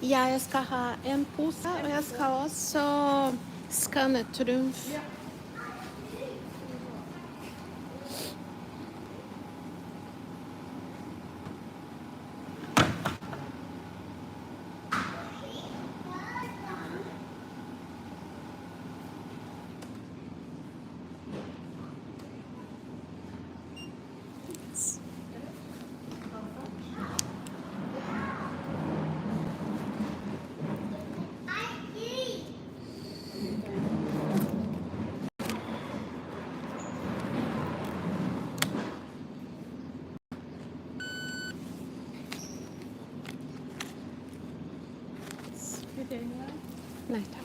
Ja, jag ska ha en påse och jag ska också skanna trumf. Nej, tack.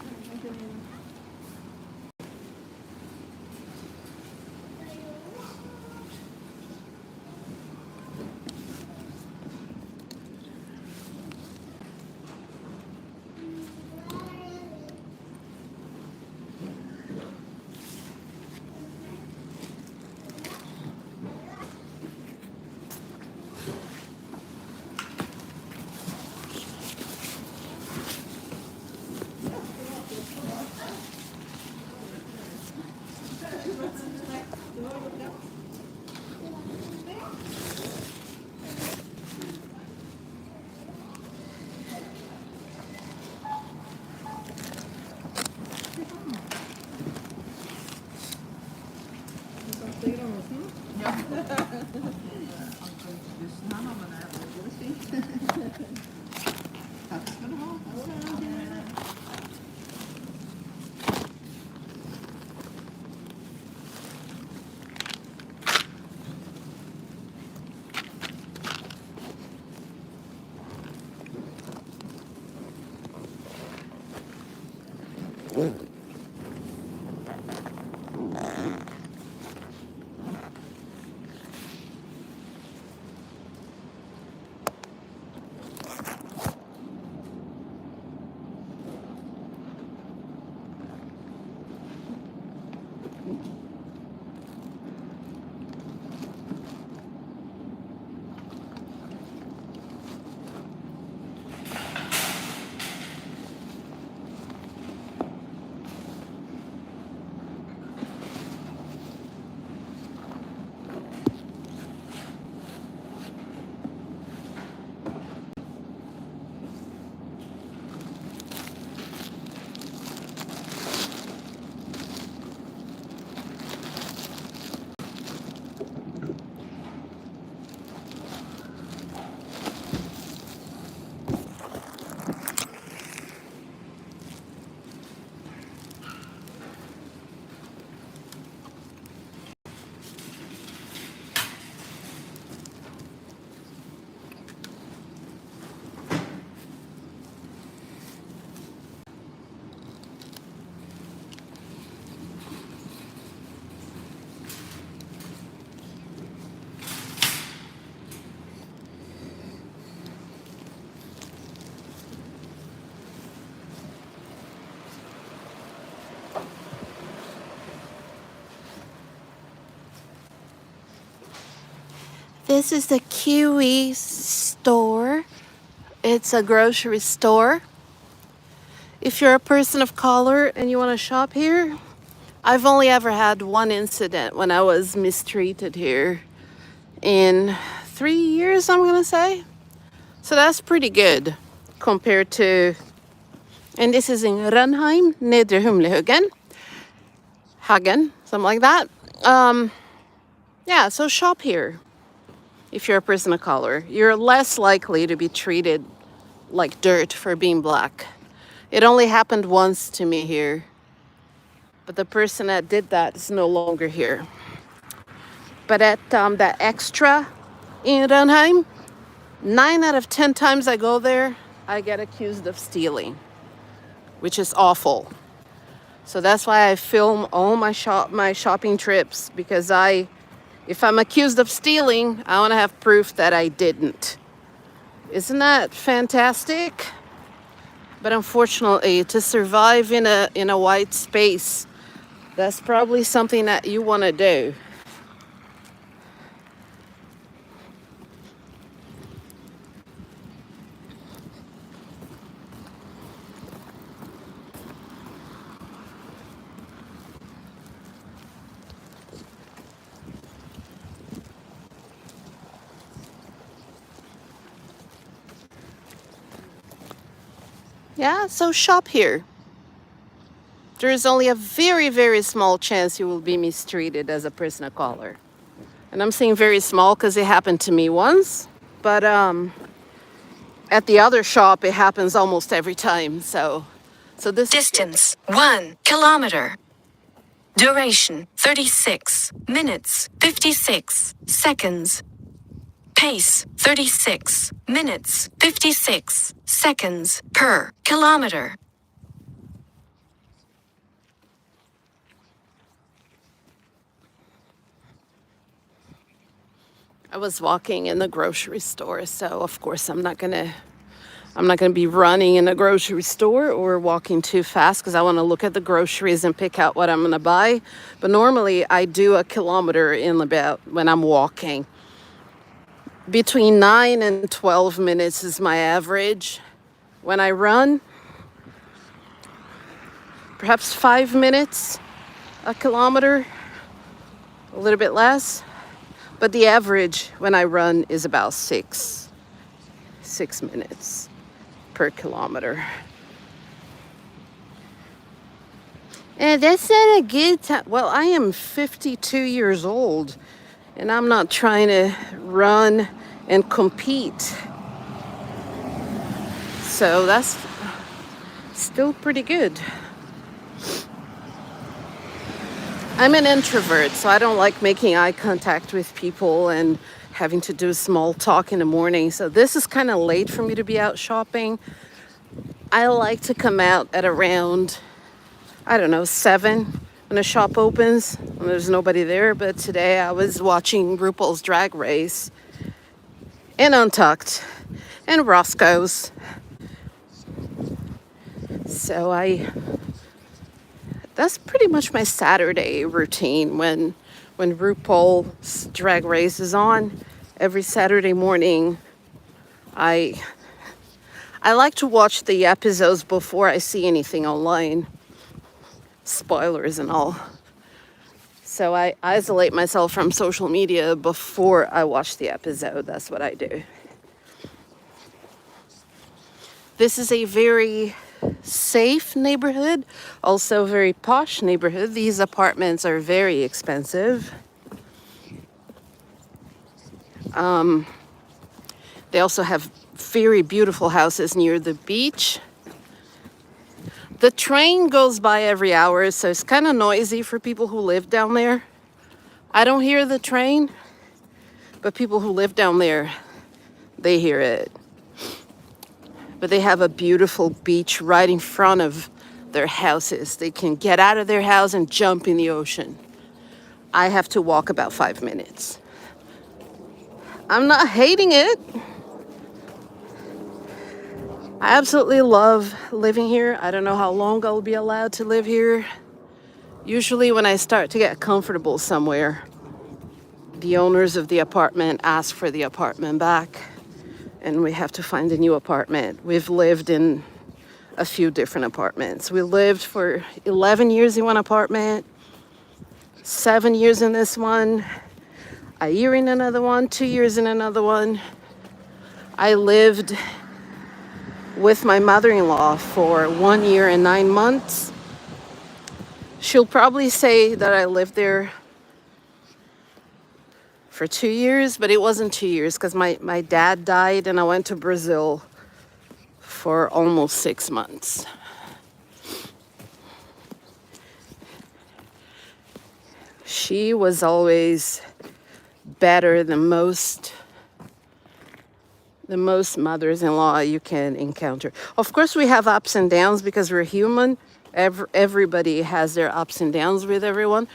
This is the Kiwi store. It's a grocery store. If you're a person of color and you want to shop here, I've only ever had one incident when I was mistreated here in 3 years, I'm going to say. So that's pretty good compared to, and this is in Rönnheim, Nedre Humlehögen, Hagen, something like that. Yeah, so shop here if you're a person of color. You're less likely to be treated like dirt for being black. It only happened once to me here, but the person that did that is no longer here. But at that extra in Rönnheim, 9 out of 10 times I go there, I get accused of stealing, which is awful. So that's why I film all my shopping trips, because if I'm accused of stealing, I want to have proof that I didn't. Isn't that fantastic? But unfortunately, to survive in a white space, that's probably something that you want to do. Yeah, so shop here. There is only a very, very small chance you will be mistreated as a person of color. And I'm saying very small because it happened to me once. But at the other shop, it happens almost every time. So this Distance 1 kilometer. Duration 36 minutes 56 seconds. Pace 36 minutes 56 seconds per kilometer. I was walking in the grocery store, so of course I'm not gonna be running in a grocery store or walking too fast because I want to look at the groceries and pick out what I'm gonna buy. But normally I do a kilometer in about when I'm walking. Between 9 and 12 minutes is my average. When I run, perhaps 5 minutes a kilometer, a little bit less. But the average when I run is about 6 minutes per kilometer. And that's not a good time. Well, I am 52 years old and I'm not trying to run and compete. So that's still pretty good. I'm an introvert, so I don't like making eye contact with people and having to do small talk in the morning. So this is kind of late for me to be out shopping. I like to come out at around, I don't know, 7 when the shop opens and there's nobody there. But today I was watching RuPaul's Drag Race and Untucked and Roscoe's. So that's pretty much my Saturday routine when RuPaul's Drag Race is on. Every Saturday morning, I like to watch the episodes before I see anything online, spoilers and all. So I isolate myself from social media before I watch the episode. That's what I do. This is a very safe neighborhood, also very posh neighborhood. These apartments are very expensive. They also have very beautiful houses near the beach. The train goes by every hour, so it's kind of noisy for people who live down there. I don't hear the train, but people who live down there, they hear it. But they have a beautiful beach right in front of their houses. They can get out of their house and jump in the ocean. I have to walk about 5 minutes. I'm not hating it. I absolutely love living here. I don't know how long I'll be allowed to live here. Usually when I start to get comfortable somewhere, the owners of the apartment ask for the apartment back and we have to find a new apartment. We've lived in a few different apartments. We lived for 11 years in one apartment, 7 years in this one, a year in another one, 2 years in another one. I lived with my mother-in-law for 1 year and 9 months. She'll probably say that I lived there for 2 years, but it wasn't 2 years because my dad died and I went to Brazil for almost 6 months. She was always better than most mothers-in-law you can encounter. Of course, we have ups and downs because we're human. Everybody has their ups and downs with everyone.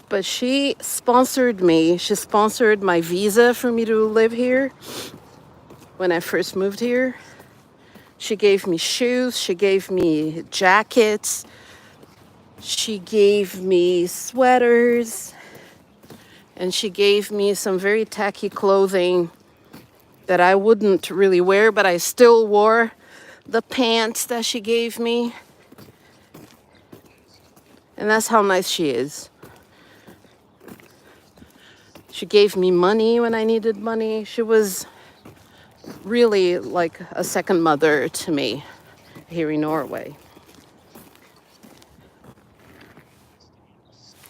But she sponsored me. She sponsored my visa for me to live here when I first moved here. She gave me shoes. She gave me jackets. She gave me sweaters. And she gave me some very tacky clothing that I wouldn't really wear, but I still wore the pants that she gave me. And that's how nice she is. She gave me money when I needed money. She was really like a second mother to me. here in Norway.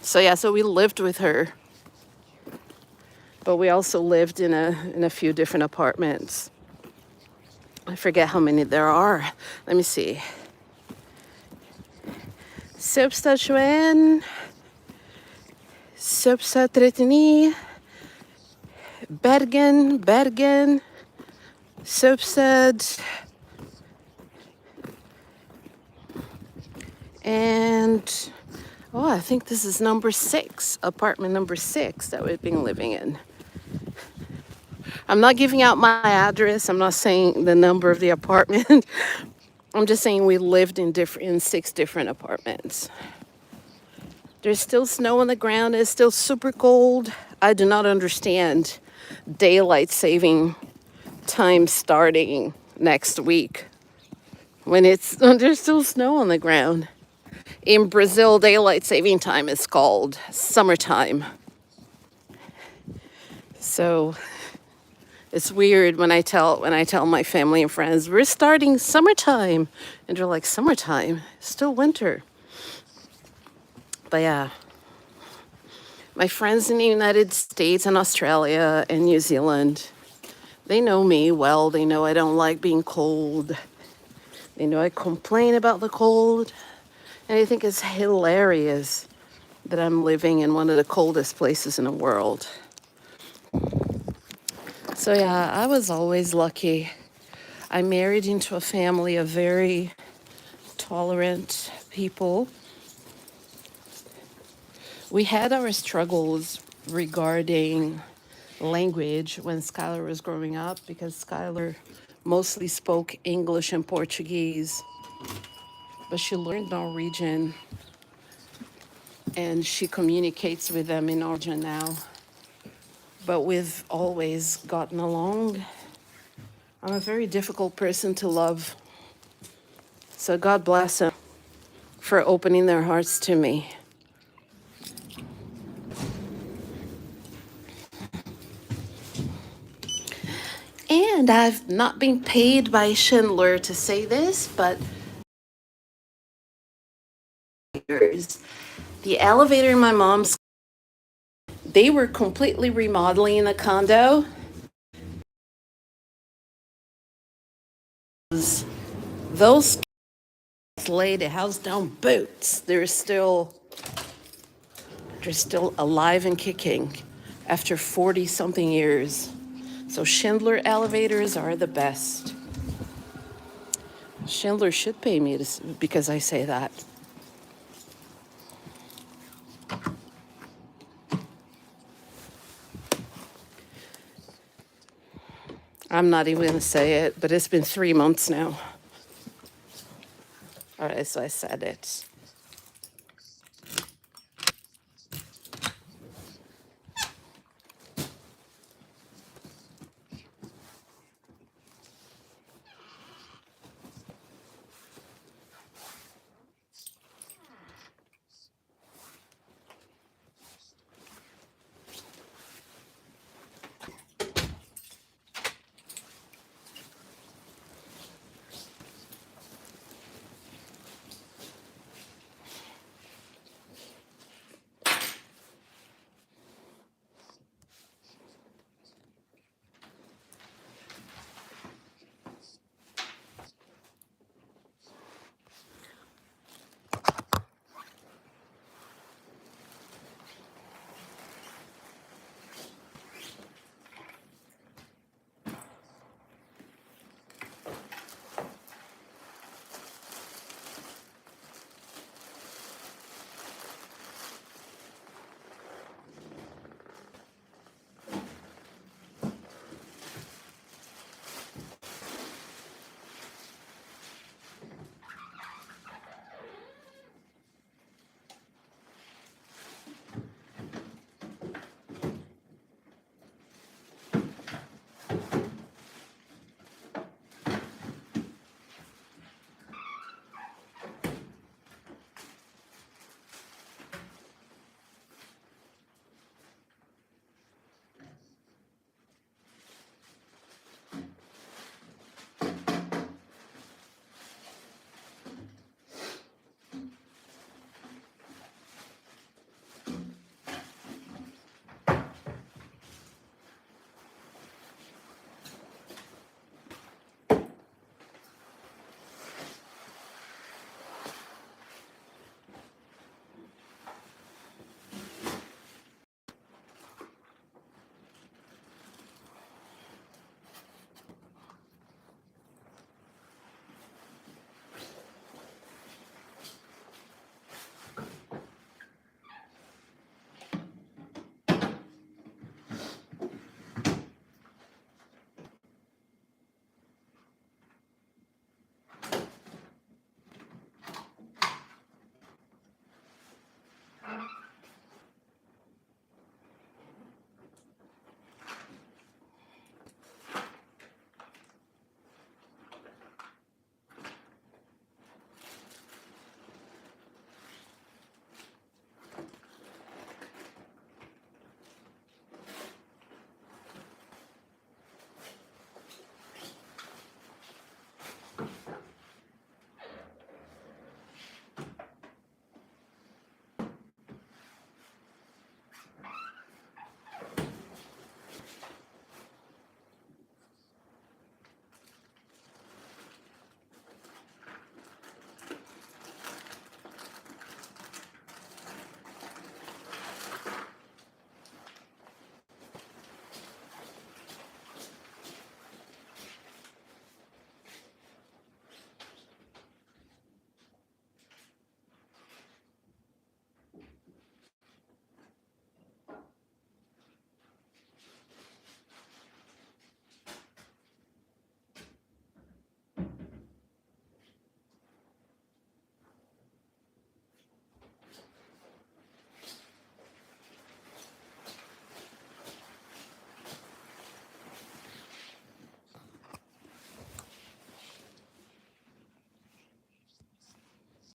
So yeah, so we lived with her, but we also lived in a few different apartments. I forget how many there are. Let me see. Søbstad 21, Søbstad 39, Bergen, Søbstad, and oh, I think this is number 6, apartment number 6 that we've been living in. I'm not giving out my address. I'm not saying the number of the apartment. I'm just saying we lived in 6 different apartments. There's still snow on the ground. It's still super cold. I do not understand daylight saving time starting next week when there's still snow on the ground. In Brazil, daylight saving time is called summertime. So it's weird when I tell my family and friends we're starting summertime, and they're like, summertime? It's still winter. But yeah, my friends in the United States and Australia and New Zealand, they know me well. They know I don't like being cold. They know I complain about the cold. And I think it's hilarious that I'm living in one of the coldest places in the world. So yeah, I was always lucky. I married into a family of very tolerant people. We had our struggles regarding language when Skylar was growing up because Skylar mostly spoke English and Portuguese, but she learned Norwegian and she communicates with them in Norwegian now. But we've always gotten along. I'm a very difficult person to love, so God bless them for opening their hearts to me. And I've not been paid by Schindler to say this, but the elevator in my mom's, they were completely remodeling a condo. Those laid the house down boots. They're still alive and kicking after 40 something years. So Schindler elevators are the best. Schindler should pay me because I say that. I'm not even gonna say it, but it's been 3 months now. All right, so I said it.